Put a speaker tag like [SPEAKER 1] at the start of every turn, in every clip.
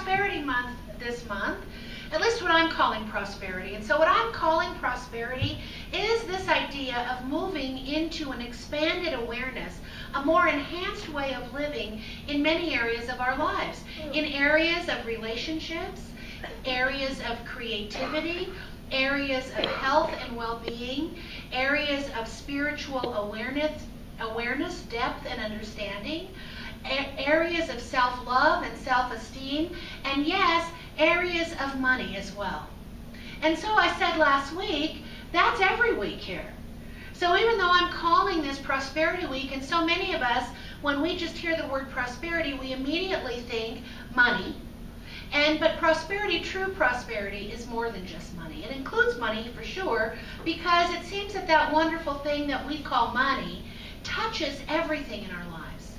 [SPEAKER 1] prosperity month this month, at least what I'm calling prosperity. And so what I'm calling prosperity is this idea of moving into an expanded awareness, a more enhanced way of living in many areas of our lives, in areas of relationships, areas of creativity, areas of health and well-being, areas of spiritual awareness, depth and understanding, areas of self-love and self-esteem, and yes, areas of money as well. And so I said last week, that's every week here. So even though I'm calling this Prosperity Week, and so many of us, when we just hear the word prosperity, we immediately think money. But prosperity, true prosperity, is more than just money. It includes money for sure, because it seems that that wonderful thing that we call money touches everything in our lives.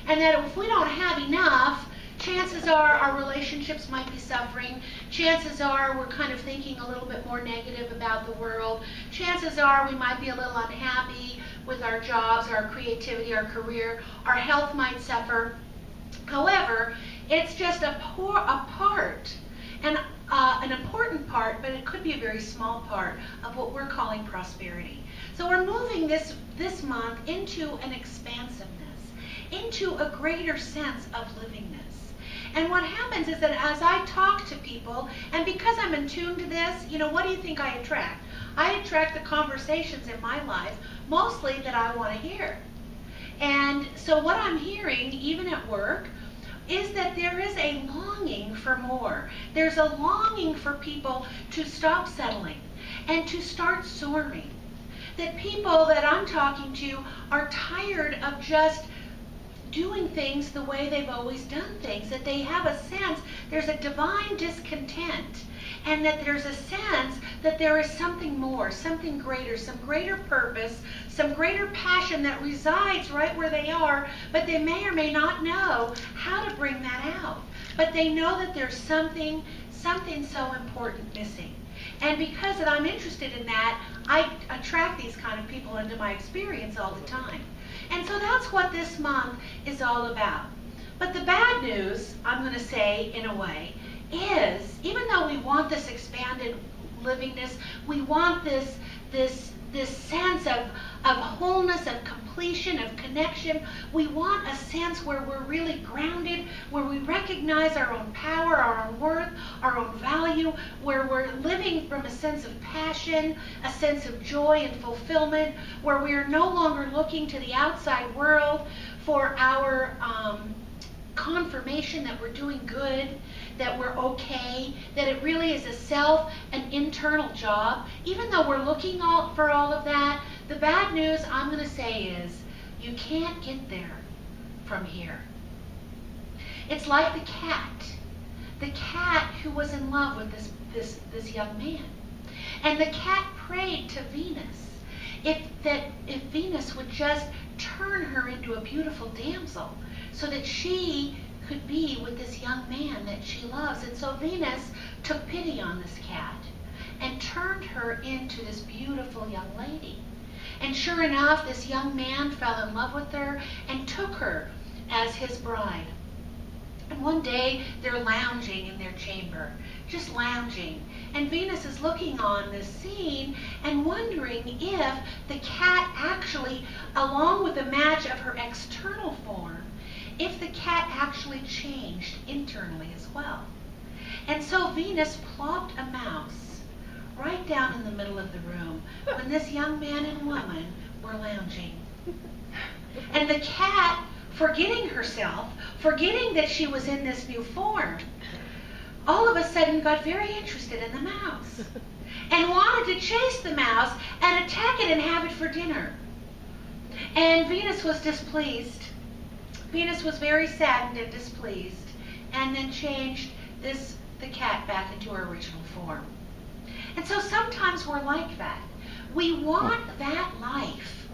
[SPEAKER 1] And that if we don't have enough, chances are our relationships might be suffering. Chances are we're kind of thinking a little bit more negative about the world. Chances are we might be a little unhappy with our jobs, our creativity, our career. Our health might suffer. However, it's just a part, and an important part, but it could be a very small part of what we're calling prosperity. So we're moving this month into an expansiveness, into a greater sense of livingness. And what happens is that as I talk to people, and because I'm in tune to this, you know, what do you think I attract? I attract the conversations in my life, mostly that I want to hear. And so what I'm hearing, even at work, is that there is a longing for more. There's a longing for people to stop settling and to start soaring. That people that I'm talking to are tired of just doing things the way they've always done things, that they have a sense there's a divine discontent, and that there's a sense that there is something more, something greater, some greater purpose, some greater passion that resides right where they are, but they may or may not know how to bring that out. But they know that there's something so important missing. And because that I'm interested in that, I attract these kind of people into my experience all the time. And so that's what this month is all about. But the bad news, I'm going to say in a way, is even though we want this expanded livingness, we want this sense of wholeness, of completion, of connection, we want a sense where we're really grounded, where we recognize our own power, our own worth, our own value, where we're living from a sense of passion, a sense of joy and fulfillment, where we are no longer looking to the outside world for our confirmation that we're doing good, that we're okay, that it really is an internal job. Even though we're looking for all of that, the bad news I'm going to say is you can't get there from here. It's like the cat who was in love with this young man. And the cat prayed to Venus if Venus would just turn her into a beautiful damsel so that she could be with this young man that she loves. And so Venus took pity on this cat and turned her into this beautiful young lady. And sure enough, this young man fell in love with her and took her as his bride. And one day they're lounging in their chamber, just lounging. And Venus is looking on this scene and wondering if the cat actually, along with the match of her external form, if the cat actually changed internally as well. And so Venus plopped a mouse right down in the middle of the room when this young man and woman were lounging. And the cat, forgetting herself, forgetting that she was in this new form, all of a sudden got very interested in the mouse and wanted to chase the mouse and attack it and have it for dinner. And Venus was displeased. Venus was very saddened and displeased, and then changed the cat back into her original form. And so sometimes we're like that. We want that life.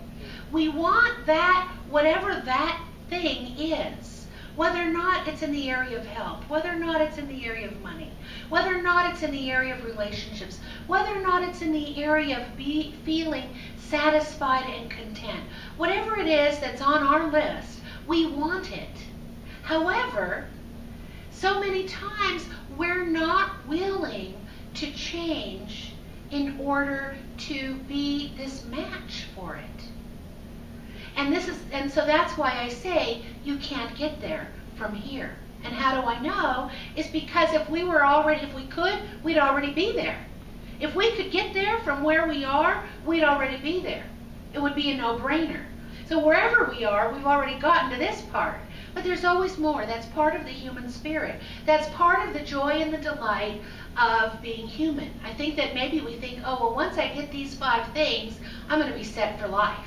[SPEAKER 1] We want that, whatever that thing is, whether or not it's in the area of health, whether or not it's in the area of money, whether or not it's in the area of relationships, whether or not it's in the area of feeling satisfied and content. Whatever it is that's on our list, we want it. However, So many times we're not willing to change in order to be this match for it. And so that's why I say you can't get there from here. And how do I know? Is because if we could, we'd already be there. If we could get there from where we are, we'd already be there. It would be a no-brainer. So wherever we are, we've already gotten to this part. But there's always more. That's part of the human spirit. That's part of the joy and the delight of being human. I think that maybe we think, oh, well, once I get these 5 things, I'm going to be set for life.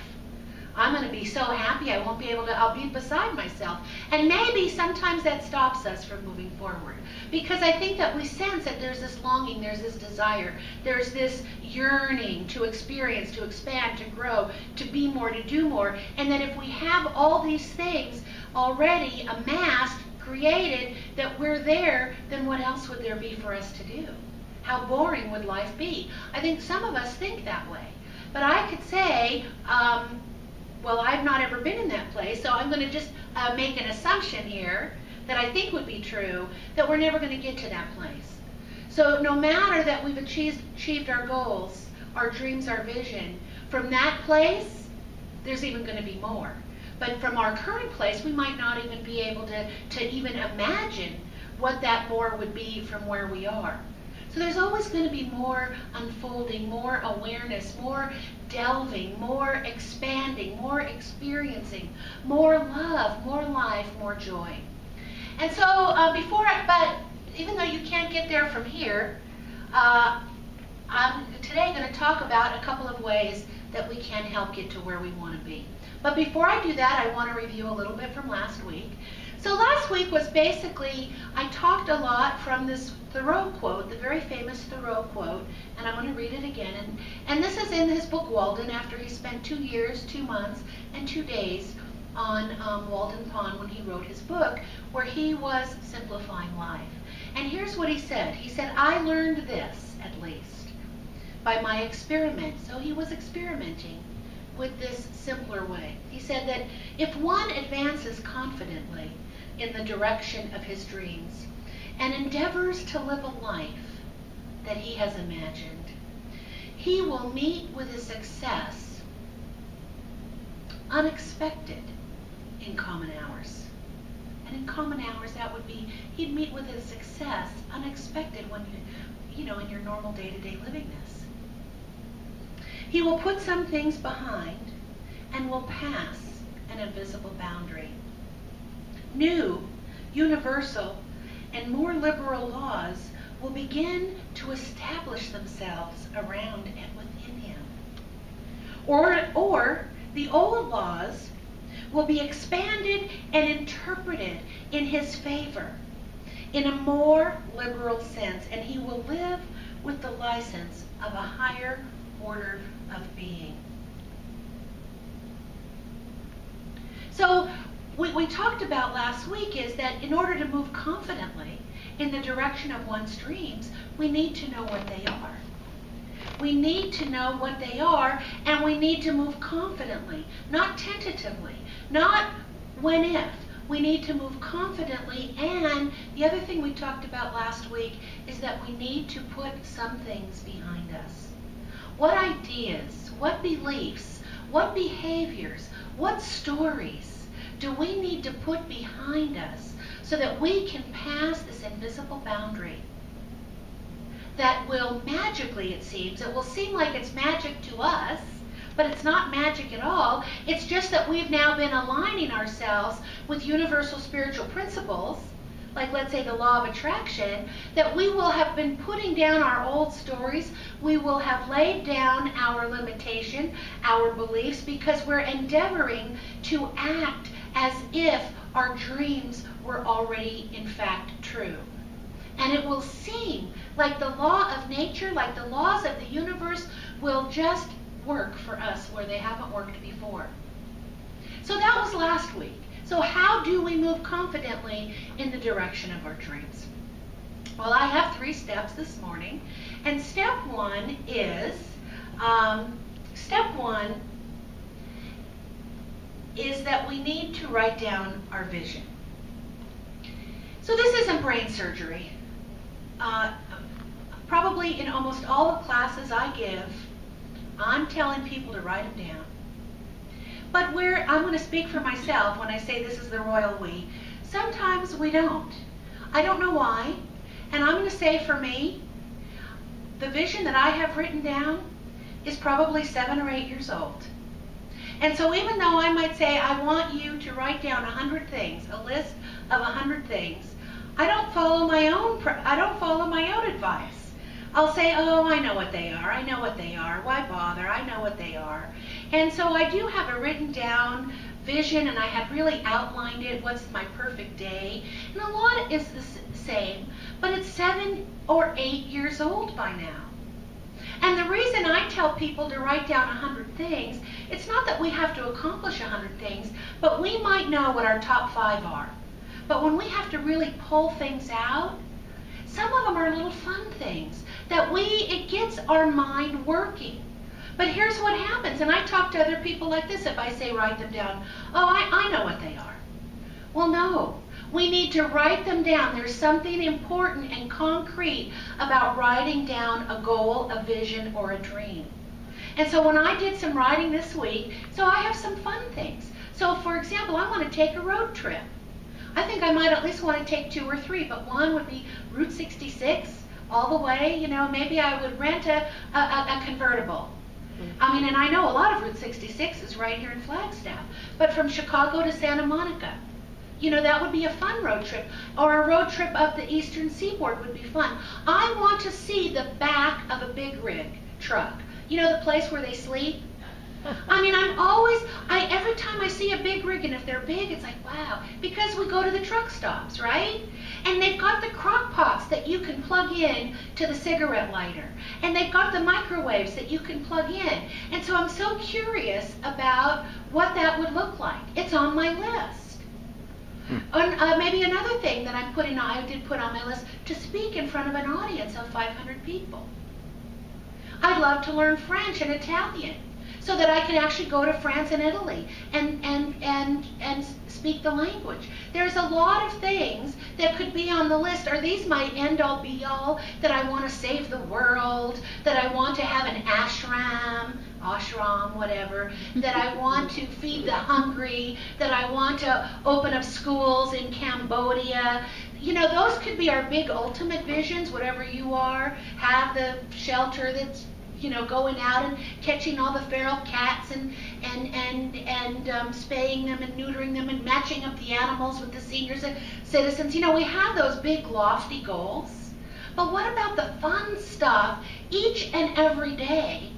[SPEAKER 1] I'm going to be so happy I'll be beside myself. And maybe sometimes that stops us from moving forward. Because I think that we sense that there's this longing, there's this desire, there's this yearning to experience, to expand, to grow, to be more, to do more. And that if we have all these things already amassed, created, that we're there, then what else would there be for us to do? How boring would life be? I think some of us think that way. But I could say, well, I've not ever been in that place, so I'm going to just make an assumption here that I think would be true, that we're never going to get to that place. So no matter that we've achieved our goals, our dreams, our vision, from that place, there's even going to be more. But from our current place, we might not even be able to even imagine what that more would be from where we are. So there's always going to be more unfolding, more awareness, more delving, more expanding, more experiencing, more love, more life, more joy. And so but even though you can't get there from here, I'm today going to talk about a couple of ways that we can help get to where we want to be. But before I do that, I want to review a little bit from last week. So last week was basically, I talked a lot from this Thoreau quote, the very famous Thoreau quote, and I'm going to read it again. And this is in his book Walden, after he spent 2 years, 2 months, and 2 days on Walden Pond when he wrote his book, where he was simplifying life. And here's what he said. He said, I learned this, at least, by my experiment. So he was experimenting with this simpler way. He said that if one advances confidently in the direction of his dreams and endeavors to live a life that he has imagined, he will meet with a success unexpected in common hours. And in common hours, that would be, he'd meet with a success unexpected when in your normal day-to-day livingness. He will put some things behind and will pass an invisible boundary. New, universal, and more liberal laws will begin to establish themselves around and within him. Or the old laws will be expanded and interpreted in his favor in a more liberal sense, and he will live with the license of a higher order of being. So what we talked about last week is that in order to move confidently in the direction of one's dreams, we need to know what they are. We need to know what they are, and we need to move confidently, not tentatively, not when if. We need to move confidently, and the other thing we talked about last week is that we need to put some things behind us. What ideas, what beliefs, what behaviors, what stories do we need to put behind us so that we can pass this invisible boundary that will magically, it seems, it will seem like it's magic to us, but it's not magic at all. It's just that we've now been aligning ourselves with universal spiritual principles, like let's say the law of attraction, that we will have been putting down our old stories. We will have laid down our limitation, our beliefs, because we're endeavoring to act as if our dreams were already in fact true. And it will seem like the law of nature, like the laws of the universe, will just work for us where they haven't worked before. So that was last week. So how do we move confidently in the direction of our dreams? Well, I have 3 steps this morning. And step one is that we need to write down our vision. So this isn't brain surgery. Probably in almost all the classes I give, I'm telling people to write them down. But I'm going to speak for myself when I say this is the royal we. Sometimes we don't. I don't know why. And I'm going to say for me, the vision that I have written down is probably 7 or 8 years old. And so even though I might say I want you to write down 100 things, a list of 100 things, I don't follow my own advice. I'll say, oh, I know what they are. I know what they are. Why bother? I know what they are. And so I do have a written down vision, and I have really outlined it. What's my perfect day? And a lot is the same, but it's 7 or 8 years old by now. And the reason I tell people to write down 100 things, it's not that we have to accomplish 100 things, but we might know what our top 5 are. But when we have to really pull things out, some of them are little fun things that it gets our mind working. But here's what happens, and I talk to other people like this if I say write them down. Oh, I know what they are. Well, no. We need to write them down. There's something important and concrete about writing down a goal, a vision, or a dream. And so when I did some writing this week, so I have some fun things. So for example, I want to take a road trip. I think I might at least want to take 2 or 3, but one would be Route 66 all the way. You know, maybe I would rent a convertible. I mean, and I know a lot of Route 66 is right here in Flagstaff, but from Chicago to Santa Monica, you know, that would be a fun road trip. Or a road trip up the eastern seaboard would be fun. I want to see the back of a big rig truck. You know, the place where they sleep? I mean, every time I see a big rig, and if they're big, it's like, wow, because we go to the truck stops, right? And they've got the crock pots that you can plug in to the cigarette lighter. And they've got the microwaves that you can plug in. And so I'm so curious about what that would look like. It's on my list. Maybe another thing that I did put on my list, to speak in front of an audience of 500 people. I'd love to learn French and Italian, so that I can actually go to France and Italy and speak the language. There's a lot of things that could be on the list. Are these my end-all be-all, that I want to save the world, that I want to have an ashram, whatever, that I want to feed the hungry, that I want to open up schools in Cambodia? You know, those could be our big ultimate visions, whatever you are. Have the shelter that's, you know, going out and catching all the feral cats and spaying them and neutering them and matching up the animals with the seniors and citizens. You know, we have those big lofty goals. But what about the fun stuff each and every day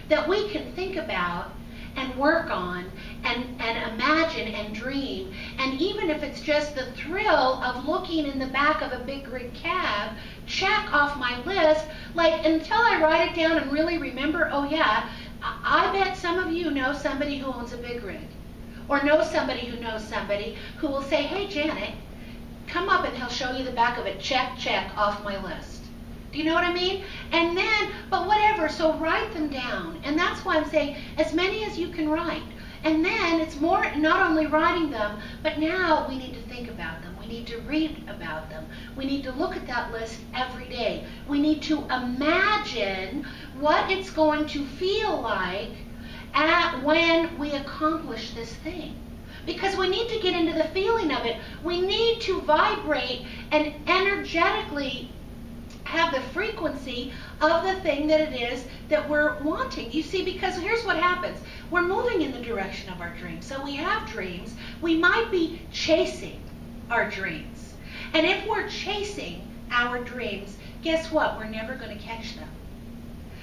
[SPEAKER 1] that we can think about and work on and imagine and dream? And even if it's just the thrill of looking in the back of a big rig cab, check off my list, like, until I write it down and really remember, oh yeah, I bet some of you know somebody who owns a big rig, or know somebody who knows somebody who will say, hey Janet, come up and he'll show you the back of it, check off my list. Do you know what I mean? And then, but whatever, so write them down. And that's why I'm saying as many as you can write. And then it's more not only writing them, but now we need to think about them. We need to read about them. We need to look at that list every day. We need to imagine what it's going to feel like when we accomplish this thing. Because we need to get into the feeling of it. We need to vibrate and energetically have the frequency of the thing that it is that we're wanting. You see, because here's what happens. We're moving in the direction of our dreams. So we have dreams. We might be chasing our dreams. And if we're chasing our dreams, guess what? We're never going to catch them.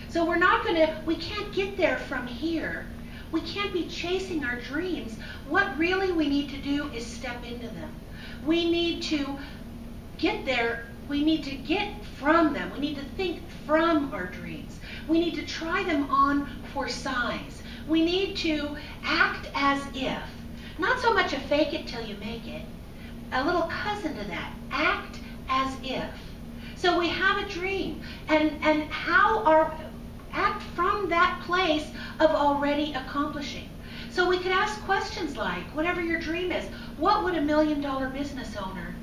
[SPEAKER 1] So we can't get there from here. We can't be chasing our dreams. What really we need to do is step into them. We need to get there. We need to get from them. We need to think from our dreams. We need to try them on for size. We need to act as if. Not so much a fake it till you make it. A little cousin to that. Act as if. So we have a dream. And act from that place of already accomplishing. So we could ask questions like, whatever your dream is, what would $1 million business owner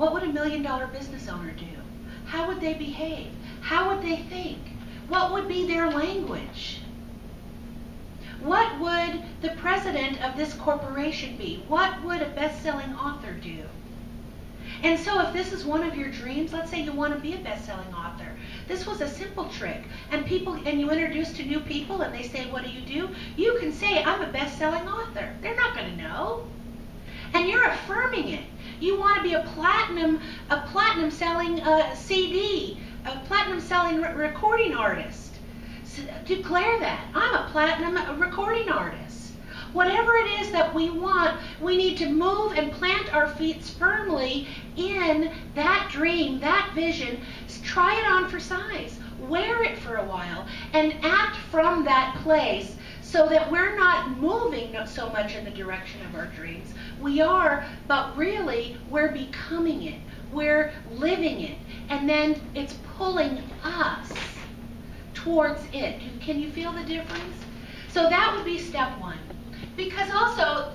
[SPEAKER 1] What would $1 million business owner do? How would they behave? How would they think? What would be their language? What would the president of this corporation be? What would a best-selling author do? And so if this is one of your dreams, let's say you want to be a best-selling author. This was a simple trick. And you introduce to new people and they say, what do? You can say, I'm a best-selling author. They're not going to know. And you're affirming it. You want to be a platinum selling CD, a platinum selling recording artist. So declare that. I'm a platinum recording artist. Whatever it is that we want, we need to move and plant our feet firmly in that dream, that vision. Try it on for size. Wear it for a while and act from that place so that we're not moving so much in the direction of our dreams. We are, but really we're becoming it. We're living it. And then it's pulling us towards it. Can you feel the difference? So that would be step one. Because also,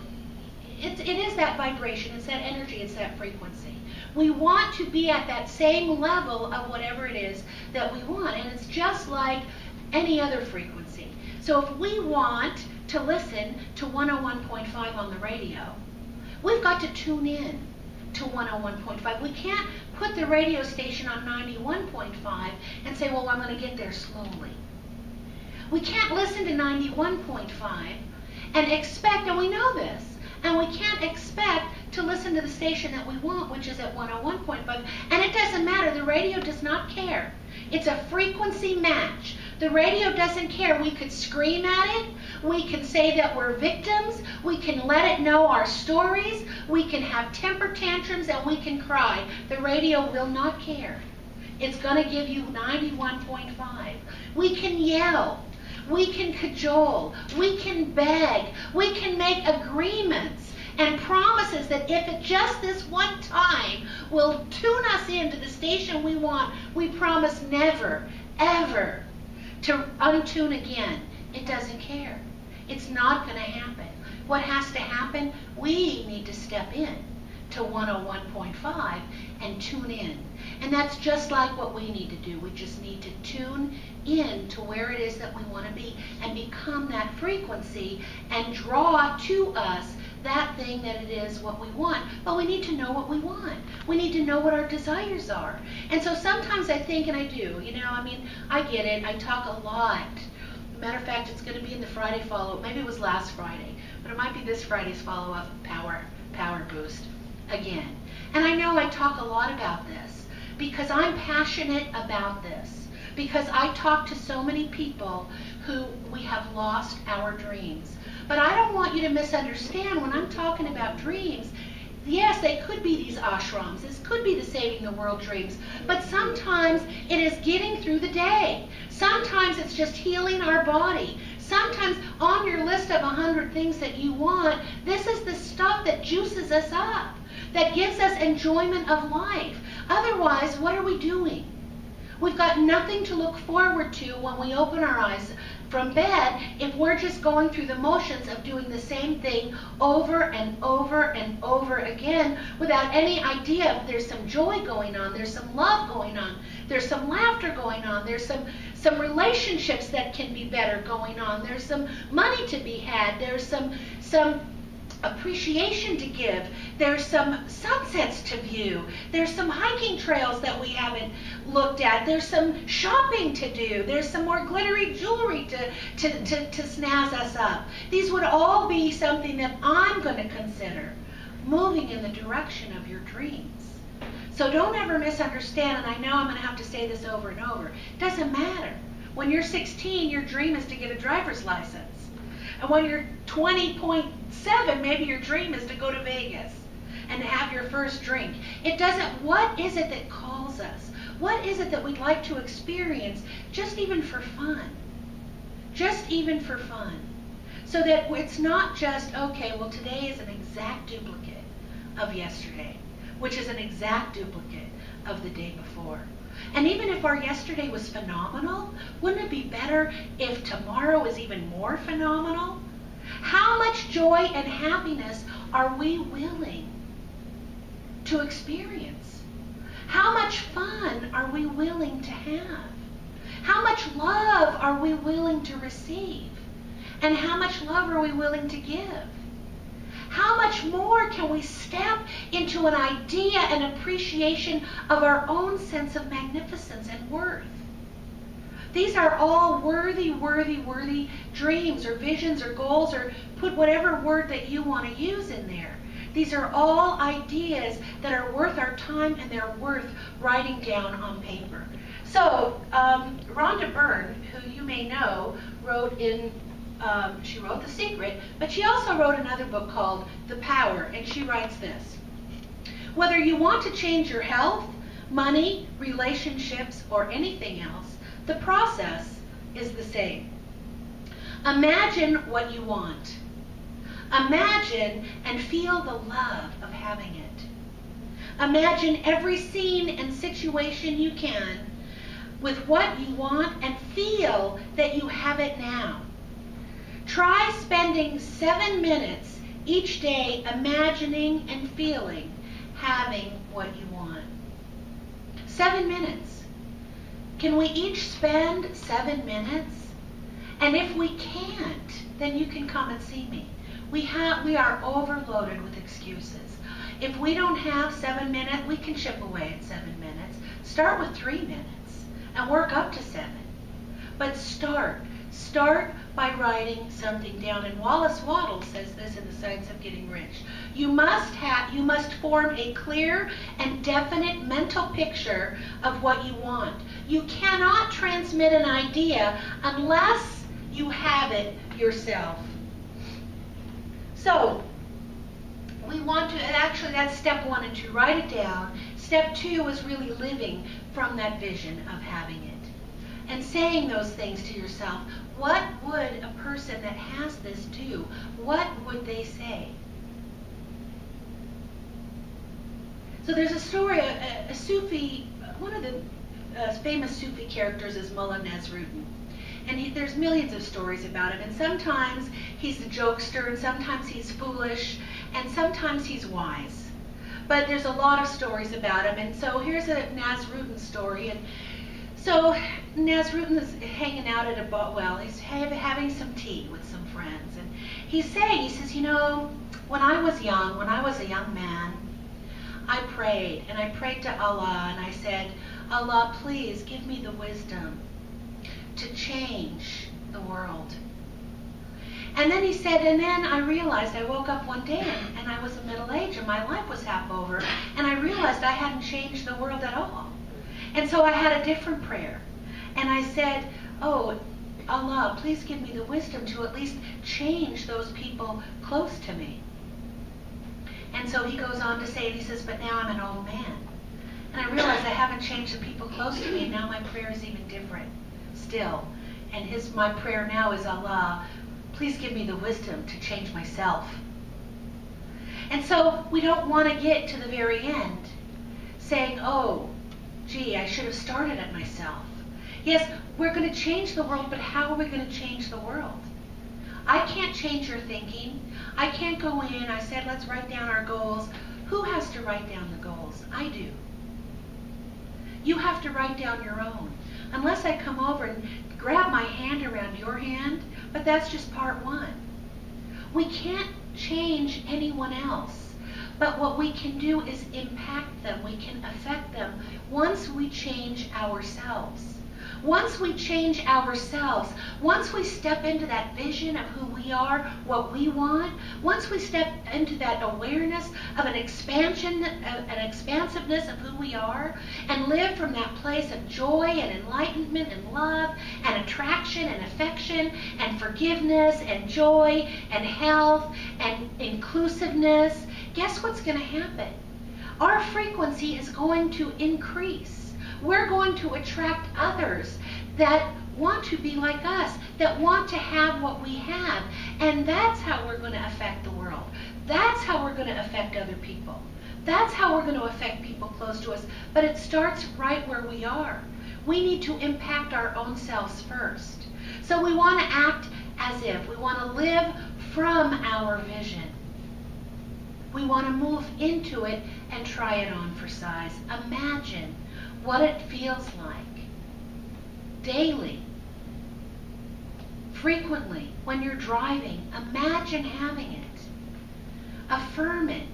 [SPEAKER 1] it is that vibration, it's that energy, it's that frequency. We want to be at that same level of whatever it is that we want. And it's just like any other frequency. So if we want to listen to 101.5 on the radio, we've got to tune in to 101.5. We can't put the radio station on 91.5 and say, well, I'm going to get there slowly. We can't listen to 91.5 and expect, and we know this, and we can't expect to listen to the station that we want, which is at 101.5. And it doesn't matter. The radio does not care. It's a frequency match. The radio doesn't care. We could scream at it. We can say that we're victims. We can let it know our stories. We can have temper tantrums and we can cry. The radio will not care. It's going to give you 91.5. We can yell. We can cajole. We can beg. We can make agreements and promises that if it just this one time will tune us into the station we want, we promise never, ever to untune again. It doesn't care. It's not going to happen. What has to happen? We need to step in to 101.5 and tune in. And that's just like what we need to do. We just need to tune in to where it is that we want to be and become that frequency and draw to us that thing that it is what we want. But we need to know what we want. We need to know what our desires are. And so sometimes I think, and I do, I get it. I talk a lot. Matter of fact, it's going to be in the Friday follow-up. Maybe it was last Friday, but it might be this Friday's follow-up, Power Boost, again. And I know I talk a lot about this because I'm passionate about this. Because I talk to so many people who we have lost our dreams. But I don't want you to misunderstand when I'm talking about dreams. Yes, they could be these ashrams. This could be the saving the world dreams. But sometimes it is getting through the day. Sometimes it's just healing our body. Sometimes on your list of 100 things that you want, this is the stuff that juices us up, that gives us enjoyment of life. Otherwise, what are we doing? We've got nothing to look forward to when we open our eyes from bed if we're just going through the motions of doing the same thing over and over and over again without any idea if there's some joy going on, there's some love going on, there's some laughter going on, there's some relationships that can be better going on, there's some money to be had, there's some appreciation to give, there's some sunsets to view, there's some hiking trails that we haven't looked at, there's some shopping to do, there's some more glittery jewelry to snazz us up. These would all be something that I'm going to consider moving in the direction of your dreams. So don't ever misunderstand, and I know I'm going to have to say this over and over. It doesn't matter. When you're 16, your dream is to get a driver's license. And when you're 20.7, maybe your dream is to go to Vegas and have your first drink. It doesn't, what is it that calls us? What is it that we'd like to experience just even for fun? Just even for fun. So that it's not just, okay, well today is an exact duplicate of yesterday, which is an exact duplicate of the day before. And even if our yesterday was phenomenal, wouldn't it be better if tomorrow is even more phenomenal? How much joy and happiness are we willing to experience? How much fun are we willing to have? How much love are we willing to receive? And how much love are we willing to give? How much more can we step into an idea and appreciation of our own sense of magnificence and worth? These are all worthy, worthy, worthy dreams or visions or goals, or put whatever word that you want to use in there. These are all ideas that are worth our time, and they're worth writing down on paper. So Rhonda Byrne, who you may know, she wrote The Secret, but she also wrote another book called The Power, and she writes this: whether you want to change your health, money, relationships, or anything else, the process is the same. Imagine what you want. Imagine and feel the love of having it. Imagine every scene and situation you can with what you want, and feel that you have it now. Try spending 7 minutes each day imagining and feeling having what you want. 7 minutes. Can we each spend 7 minutes? And if we can't, then you can come and see me. We are overloaded with excuses. If we don't have 7 minutes, we can chip away at 7 minutes. Start with 3 minutes and work up to 7. But start by writing something down. And Wallace Waddell says this in The Science of Getting Rich. You must form a clear and definite mental picture of what you want. You cannot transmit an idea unless you have it yourself. So we want to, and actually that's step 1 and 2, write it down. Step 2 is really living from that vision of having it and saying those things to yourself. What would a person that has this do? What would they say? So there's a story, a Sufi, one of the famous Sufi characters is Mullah Nasruddin. And there's millions of stories about him. And sometimes he's a jokester, and sometimes he's foolish, and sometimes he's wise. But there's a lot of stories about him. And so here's a Nasruddin story. And so Nasruddin is hanging out at a bar. Well, he's having some tea with some friends. And he says, you know, when I was a young man, I prayed. And I prayed to Allah. And I said, Allah, please give me the wisdom to change the world. And then he said, and then I realized, I woke up one day and I was in middle age and my life was half over, and I realized I hadn't changed the world at all. And so I had a different prayer. And I said, oh, Allah, please give me the wisdom to at least change those people close to me. And so he goes on to say, and he says, but now I'm an old man. And I realized I haven't changed the people close to me, and now my prayer is even different still. And my prayer now is, Allah, please give me the wisdom to change myself. And so we don't want to get to the very end saying, oh, gee, I should have started at myself. Yes, we're going to change the world, but how are we going to change the world? I can't change your thinking. I can't go in. I said, let's write down our goals. Who has to write down the goals? I do. You have to write down your own. Unless I come over and grab my hand around your hand, but that's just part 1. We can't change anyone else, but what we can do is impact them. We can affect them once we change ourselves. Once we change ourselves, once we step into that vision of who we are, what we want, once we step into that awareness of an expansion, an expansiveness of who we are, and live from that place of joy and enlightenment and love and attraction and affection and forgiveness and joy and health and inclusiveness, guess what's going to happen? Our frequency is going to increase. We're going to attract others that want to be like us, that want to have what we have. And that's how we're going to affect the world. That's how we're going to affect other people. That's how we're going to affect people close to us. But it starts right where we are. We need to impact our own selves first. So we want to act as if. We want to live from our vision. We want to move into it and try it on for size. Imagine what it feels like daily, frequently, when you're driving. Imagine having it. Affirm it.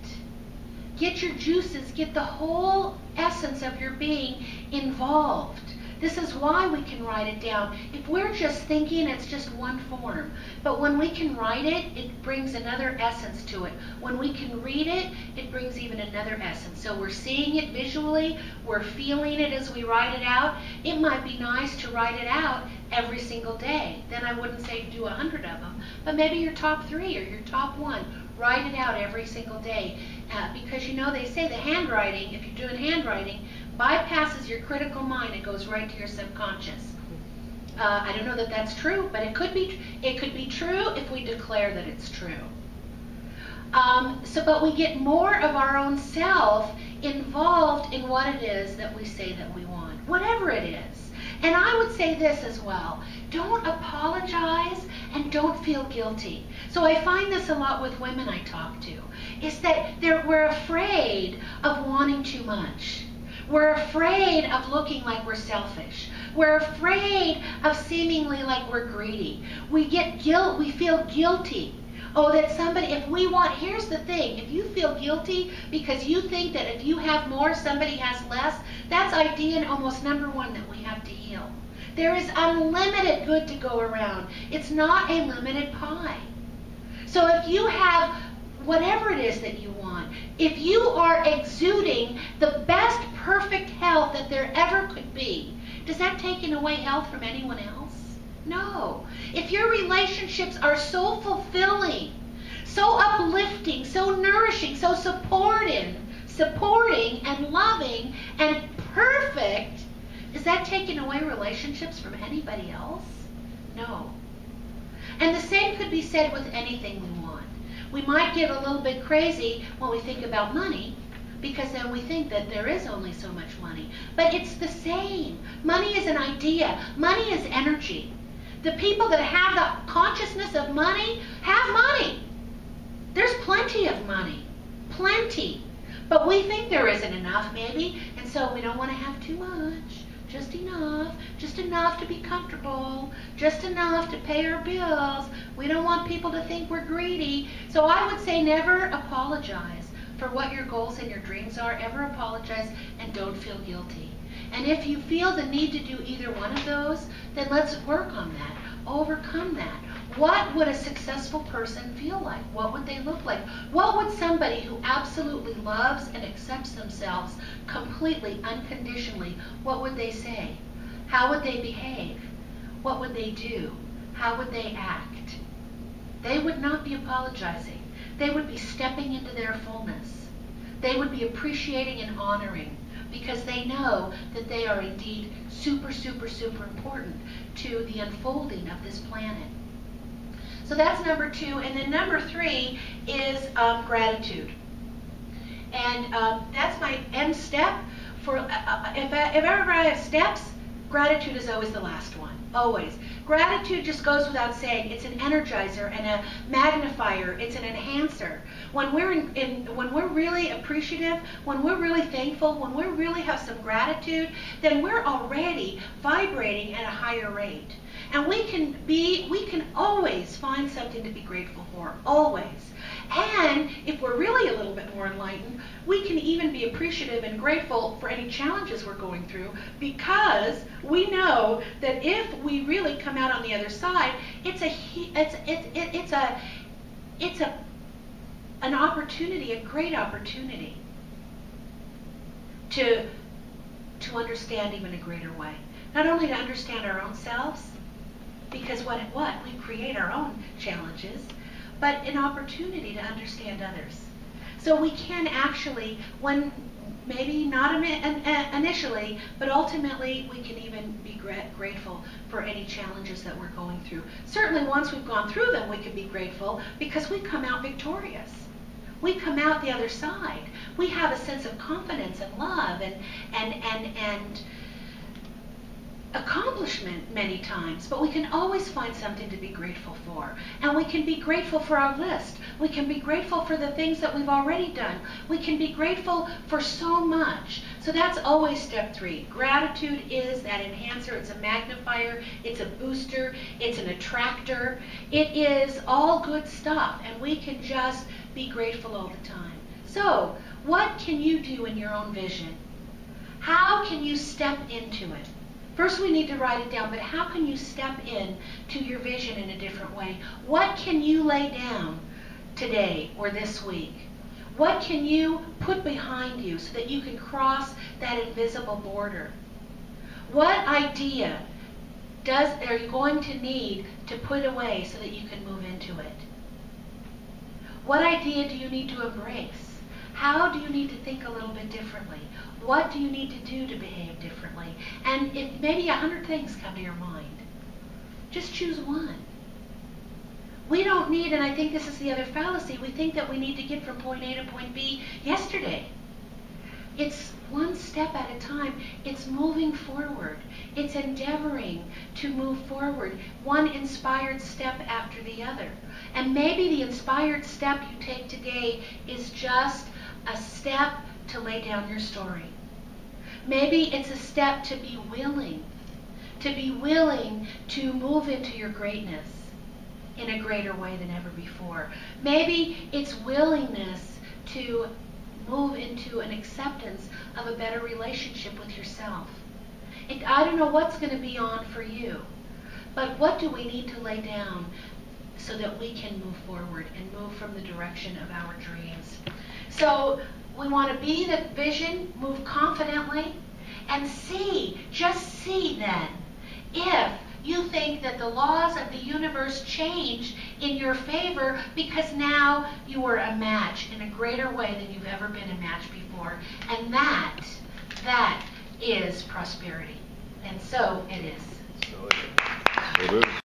[SPEAKER 1] Get your juices, get the whole essence of your being involved. This is why we can write it down. If we're just thinking, it's just one form. But when we can write it, it brings another essence to it. When we can read it, it brings even another essence. So we're seeing it visually, we're feeling it as we write it out. It might be nice to write it out every single day. Then I wouldn't say do 100 of them, but maybe your top 3 or your top 1. Write it out every single day. Because you know, they say the handwriting, if you're doing handwriting, bypasses your critical mind and goes right to your subconscious. I don't know that that's true, but it could be true if we declare that it's true. But we get more of our own self involved in what it is that we say that we want, whatever it is. And I would say this as well: don't apologize and don't feel guilty. So I find this a lot with women I talk to, is that we're afraid of wanting too much. We're afraid of looking like we're selfish. We're afraid of seemingly like we're greedy. We feel guilty. Oh, that somebody, here's the thing, if you feel guilty because you think that if you have more, somebody has less, that's idea almost number 1 that we have to heal. There is unlimited good to go around. It's not a limited pie. So if you have whatever it is that you want, if you are exuding the best perfect health that there ever could be, does that take away health from anyone else? No. If your relationships are so fulfilling, so uplifting, so nourishing, so supporting and loving and perfect, is that taking away relationships from anybody else? No. And the same could be said with anything we want. We might get a little bit crazy when we think about money, because then we think that there is only so much money. But it's the same. Money is an idea. Money is energy. The people that have the consciousness of money have money. There's plenty of money. Plenty. But we think there isn't enough, maybe, and so we don't want to have too much. Just enough to be comfortable, just enough to pay our bills. We don't want people to think we're greedy. So I would say never apologize for what your goals and your dreams are. Ever apologize and don't feel guilty. And if you feel the need to do either one of those, then let's work on that, overcome that. What would a successful person feel like? What would they look like? What would somebody who absolutely loves and accepts themselves completely, unconditionally, what would they say? How would they behave? What would they do? How would they act? They would not be apologizing. They would be stepping into their fullness. They would be appreciating and honoring, because they know that they are indeed super, super, super important to the unfolding of this planet. So that's number 2. And then number 3 is gratitude. And that's my end step. If ever I have steps, gratitude is always the last one. Always. Gratitude just goes without saying. It's an energizer and a magnifier. It's an enhancer. When we're really appreciative, when we're really thankful, when we really have some gratitude, then we're already vibrating at a higher rate. And we can always find something to be grateful for, always. And if we're really a little bit more enlightened, we can even be appreciative and grateful for any challenges we're going through, because we know that if we really come out on the other side, it's an opportunity, a great opportunity to understand even a greater way. Not only to understand our own selves, because we create our own challenges, but an opportunity to understand others. So we can actually, when maybe not initially, but ultimately we can even be grateful for any challenges that we're going through. Certainly once we've gone through them, we can be grateful because we come out victorious. We come out the other side. We have a sense of confidence and love and accomplishment many times, but we can always find something to be grateful for. And we can be grateful for our list. We can be grateful for the things that we've already done. We can be grateful for so much. So that's always step 3. Gratitude is that enhancer. It's a magnifier. It's a booster. It's an attractor. It is all good stuff, and we can just be grateful all the time. So what can you do in your own vision? How can you step into it? First, we need to write it down, but how can you step in to your vision in a different way? What can you lay down today or this week? What can you put behind you so that you can cross that invisible border? What idea are you going to need to put away so that you can move into it? What idea do you need to embrace? How do you need to think a little bit differently? What do you need to do to behave differently? And if maybe 100 things come to your mind, just choose one. We don't need, and I think this is the other fallacy, we think that we need to get from point A to point B yesterday. It's one step at a time. It's moving forward. It's endeavoring to move forward, one inspired step after the other. And maybe the inspired step you take today is just a step to lay down your story. Maybe it's a step to be willing to move into your greatness in a greater way than ever before. Maybe it's willingness to move into an acceptance of a better relationship with yourself. I don't know what's going to be on for you, but what do we need to lay down so that we can move forward and move from the direction of our dreams? So we want to be the vision, move confidently, and just see then, if you think that the laws of the universe change in your favor because now you are a match in a greater way than you've ever been a match before. And that is prosperity. And so it is.
[SPEAKER 2] So it is.